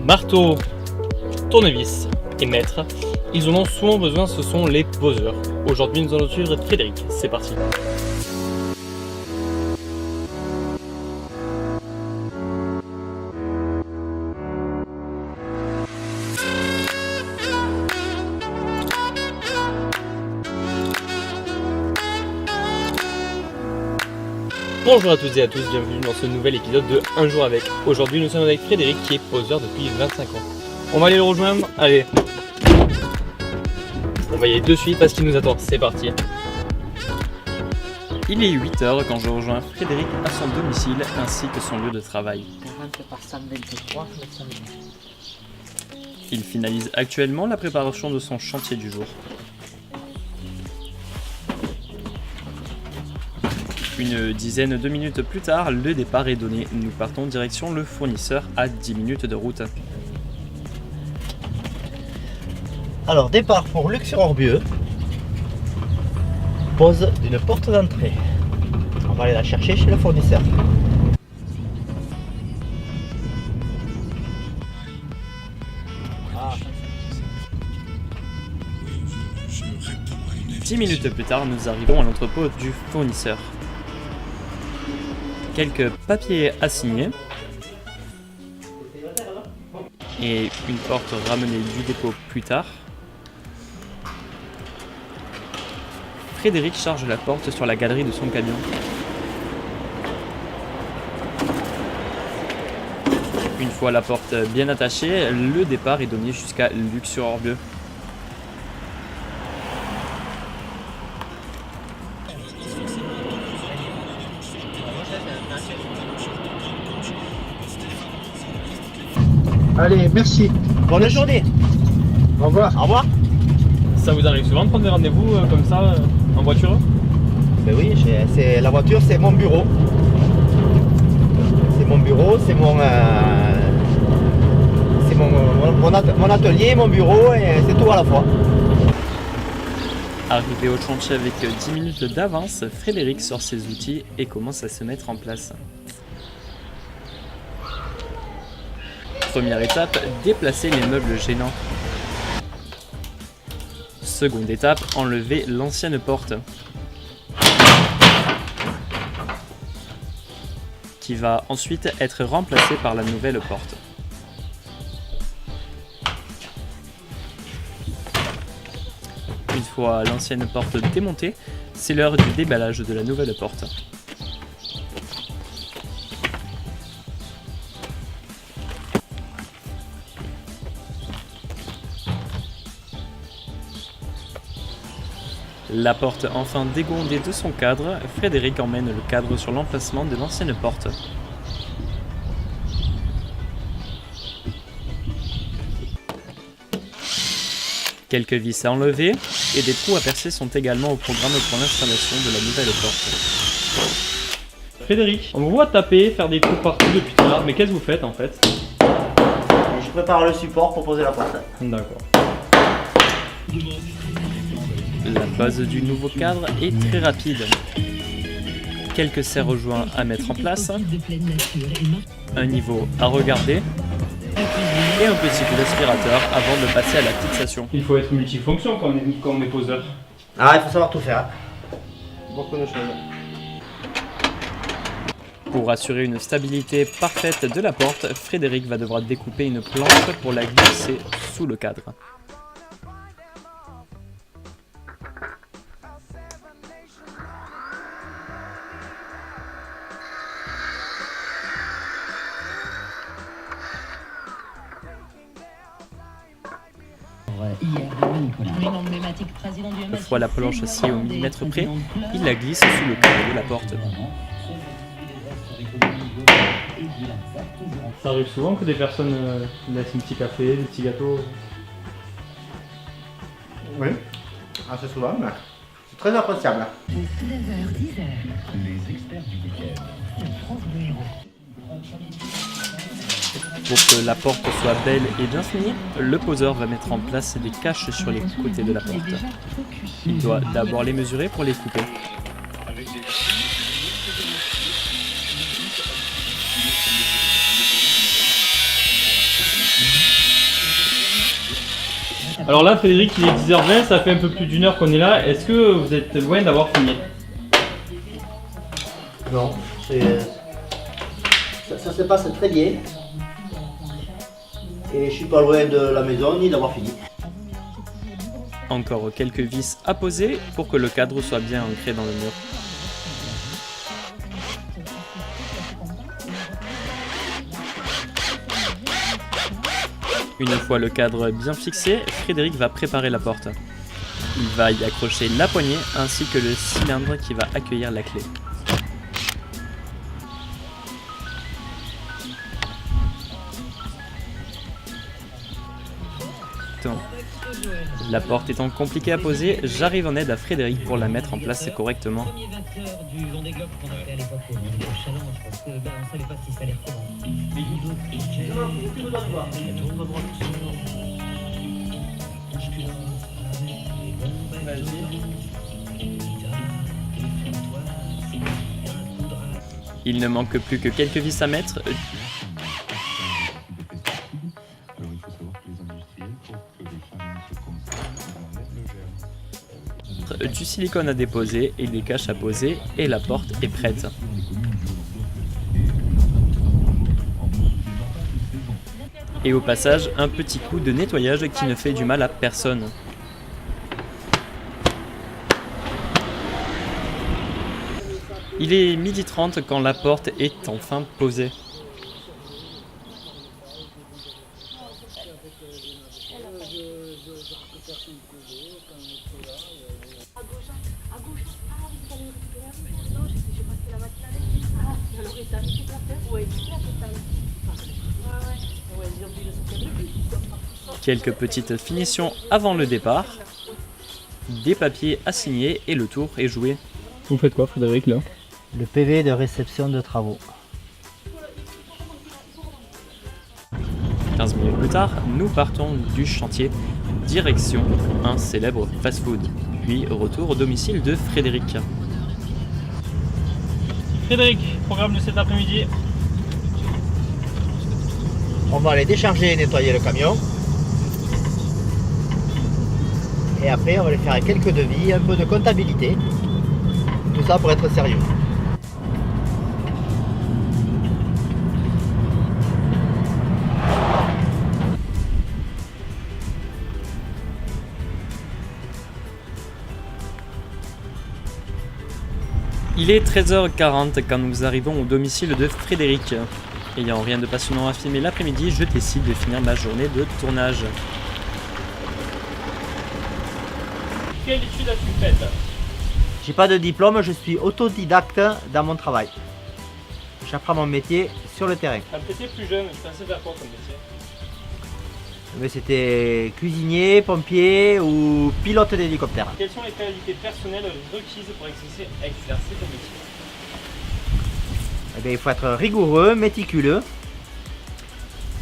Marteau, tournevis et mètre, ils en ont souvent besoin, ce sont les poseurs. Aujourd'hui nous allons suivre Frédéric, c'est parti. Bonjour à toutes et à tous, bienvenue dans ce nouvel épisode de Un jour avec. Aujourd'hui nous sommes avec Frédéric qui est poseur depuis 25 ans. On va aller le rejoindre, allez. On va y aller de suite parce qu'il nous attend, c'est parti. Il est 8h quand je rejoins Frédéric à son domicile ainsi que son lieu de travail. Il finalise actuellement la préparation de son chantier du jour. Une dizaine de minutes plus tard, le départ est donné. Nous partons direction le fournisseur à 10 minutes de route. Alors, départ pour Luxembourg, pose d'une porte d'entrée. On va aller la chercher chez le fournisseur. Ah. 10 minutes plus tard, nous arrivons à l'entrepôt du fournisseur. Quelques papiers à signer et une porte ramenée du dépôt plus tard. Frédéric charge la porte sur la galerie de son camion. Une fois la porte bien attachée, le départ est donné jusqu'à Luxembourg. Allez, merci. Bonne journée. Au revoir. Au revoir. Ça vous arrive souvent de prendre des rendez-vous comme ça en voiture? Ben oui, la voiture, c'est mon bureau. C'est mon bureau, c'est mon atelier, mon bureau, et c'est tout à la fois. Arrivé au chantier avec 10 minutes d'avance, Frédéric sort ses outils et commence à se mettre en place. Première étape, déplacer les meubles gênants. Seconde étape, enlever l'ancienne porte, qui va ensuite être remplacée par la nouvelle porte. Une fois l'ancienne porte démontée, c'est l'heure du déballage de la nouvelle porte. La porte enfin dégondée de son cadre, Frédéric emmène le cadre sur l'emplacement de l'ancienne porte. Quelques vis à enlever et des trous à percer sont également au programme pour l'installation de la nouvelle porte. Frédéric, on vous voit taper, faire des trous partout depuis tout à l'heure, mais qu'est-ce que vous faites en fait? Je prépare le support pour poser la porte. D'accord. La base du nouveau cadre est très rapide. Quelques serre-joints à mettre en place, un niveau à regarder et un petit coup d'aspirateur avant de passer à la fixation. Il faut être multifonction quand on est poseur. Ah, il faut savoir tout faire. Beaucoup de choses. Pour assurer une stabilité parfaite de la porte, Frédéric va devoir découper une planche pour la glisser sous le cadre. Une fois la planche sciée au millimètre près, il la glisse sous le cadre de la porte. Ça arrive souvent que des personnes laissent un petit café, des petits gâteaux? Oui, assez souvent, mais C'est très appréciable. Pour que la porte soit belle et bien finie, le poseur va mettre en place des caches sur les côtés de la porte. Il doit d'abord les mesurer pour les couper. Alors là, Frédéric, il est 10h20, ça fait un peu plus d'une heure qu'on est là. Est-ce que vous êtes loin d'avoir fini? Non, ça se passe très bien. Et je suis pas loin de la maison ni d'avoir fini. Encore quelques vis à poser pour que le cadre soit bien ancré dans le mur. Une fois le cadre bien fixé, Frédéric va préparer la porte. Il va y accrocher la poignée ainsi que le cylindre qui va accueillir la clé. La porte étant compliquée à poser, j'arrive en aide à Frédéric pour la mettre en place correctement. Il ne manque plus que quelques vis à mettre. Du silicone à déposer et des caches à poser et la porte est prête. Et au passage, un petit coup de nettoyage qui ne fait du mal à personne. Il est 12h30 quand la porte est enfin posée. Quelques petites finitions avant le départ, des papiers à signer et le tour est joué. Vous faites quoi, Frédéric, là? Le PV de réception de travaux. 15 minutes plus tard, nous partons du chantier, direction un célèbre fast-food, puis retour au domicile de Frédéric. Frédéric, programme de cet après-midi. On va aller décharger et nettoyer le camion. Et après, on va aller faire quelques devis, un peu de comptabilité. Tout ça pour être sérieux. Il est 13h40 quand nous arrivons au domicile de Frédéric. Ayant rien de passionnant à filmer l'après-midi, je décide de finir ma journée de tournage. Quelle étude as-tu faite? J'ai pas de diplôme, je suis autodidacte dans mon travail. J'apprends mon métier sur le terrain. Quand tu étais plus jeune, tu pensais faire quoi comme métier? Mais c'était cuisinier, pompier ou pilote d'hélicoptère. Quelles sont les qualités personnelles requises pour exercer ton métier? Eh bien, il faut être rigoureux, méticuleux,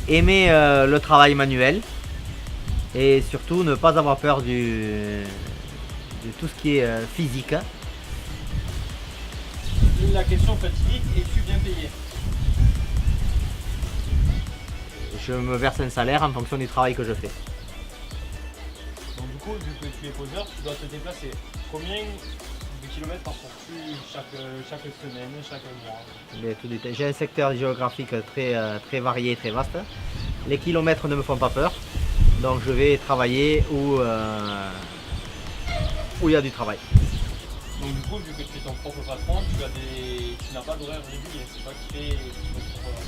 aimer le travail manuel et surtout ne pas avoir peur de tout ce qui est physique. La question fatidique, es-tu bien payé? Je me verse un salaire en fonction du travail que je fais. Donc du coup, vu que tu es poseur, tu dois te déplacer. Combien de kilomètres parcours-tu chaque semaine, chaque mois? J'ai un secteur géographique très varié, très vaste. Les kilomètres ne me font pas peur, donc je vais travailler où il y a du travail. Donc du coup, vu que tu es ton propre patron, tu n'as pas d'horaire régulier, c'est pas que tu fais...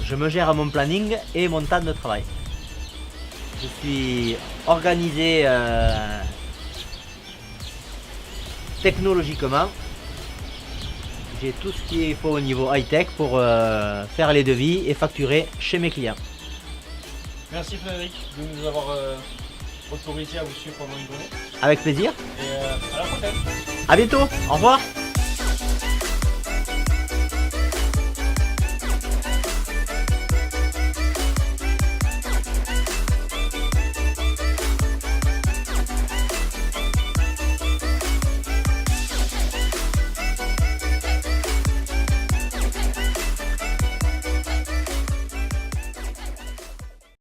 Je me gère mon planning et mon temps de travail. Je suis organisé technologiquement. J'ai tout ce qu'il faut au niveau high-tech pour faire les devis et facturer chez mes clients. Merci Frédéric de nous avoir autorisé à vous suivre pendant une journée. Avec plaisir. Et à la prochaine. À bientôt, au revoir.